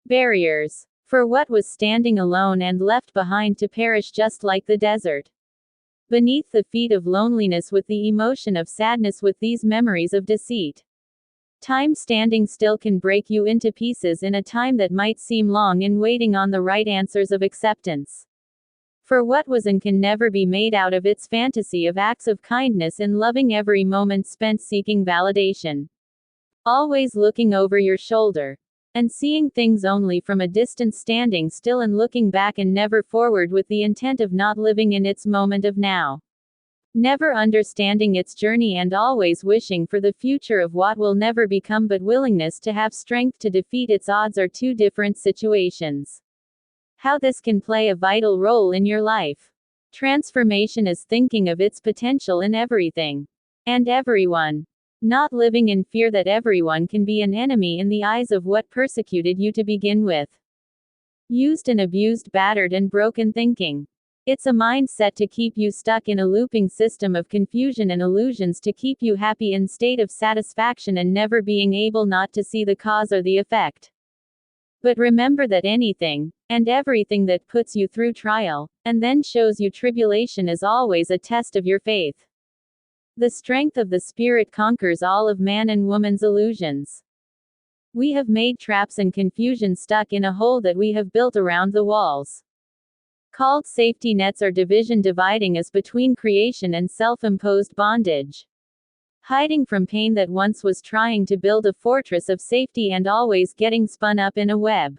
Barriers. For what was standing alone and left behind to perish just like the desert. Beneath the feet of loneliness with the emotion of sadness with these memories of deceit. Time standing still can break you into pieces in a time that might seem long in waiting on the right answers of acceptance. For what was and can never be made out of its fantasy of acts of kindness in loving every moment spent seeking validation. Always looking over your shoulder. And seeing things only from a distance, standing still and looking back and never forward with the intent of not living in its moment of now. Never understanding its journey and always wishing for the future of what will never become, but willingness to have strength to defeat its odds are two different situations. How this can play a vital role in your life. Transformation is thinking of its potential in everything and everyone. Not living in fear that everyone can be an enemy in the eyes of what persecuted you to begin with. Used and abused, battered and broken thinking. It's a mindset to keep you stuck in a looping system of confusion and illusions, to keep you happy in state of satisfaction and never being able not to see the cause or the effect. But remember that anything and everything that puts you through trial and then shows you tribulation is always a test of your faith. The strength of the Spirit conquers all of man and woman's illusions. We have made traps and confusion stuck in a hole that we have built around the walls. Called safety nets or division, dividing us between creation and self-imposed bondage. Hiding from pain that once was trying to build a fortress of safety and always getting spun up in a web.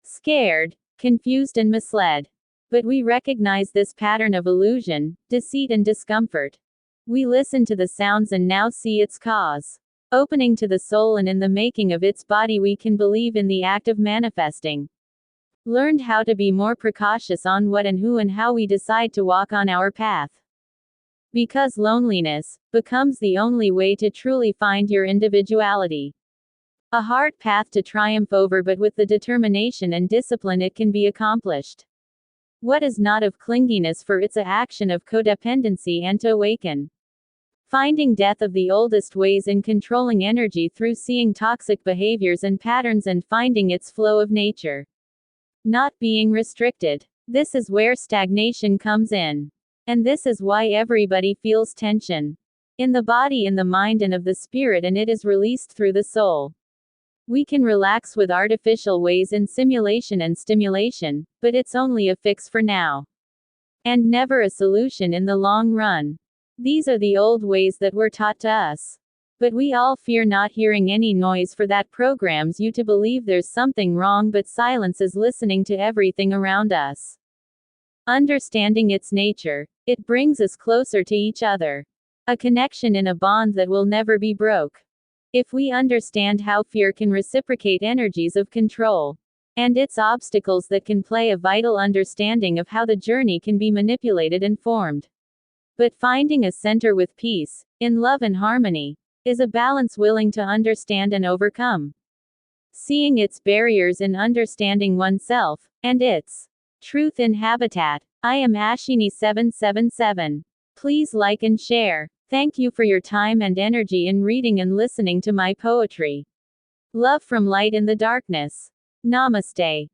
Scared, confused and misled. But we recognize this pattern of illusion, deceit and discomfort. We listen to the sounds and now see its cause. Opening to the soul and in the making of its body we can believe in the act of manifesting. Learned how to be more precautious on what and who and how we decide to walk on our path. Because loneliness becomes the only way to truly find your individuality. A hard path to triumph over, but with the determination and discipline it can be accomplished. What is not of clinginess, for it's a action of codependency and to awaken. Finding death of the oldest ways in controlling energy through seeing toxic behaviors and patterns and finding its flow of nature. Not being restricted. This is where stagnation comes in. And this is why everybody feels tension. In the body, in the mind and of the spirit, and it is released through the soul. We can relax with artificial ways in simulation and stimulation, but it's only a fix for now. And never a solution in the long run. These are the old ways that were taught to us. But we all fear not hearing any noise, for that programs you to believe there's something wrong, but silence is listening to everything around us. Understanding its nature, it brings us closer to each other. A connection in a bond that will never be broke. If we understand how fear can reciprocate energies of control and its obstacles, that can play a vital understanding of how the journey can be manipulated and formed. But finding a center with peace, in love and harmony, is a balance willing to understand and overcome. Seeing its barriers in understanding oneself, and its truth in habitat. I am Ashenee 777. Please like and share. Thank you for your time and energy in reading and listening to my poetry. Love from light in the darkness. Namaste.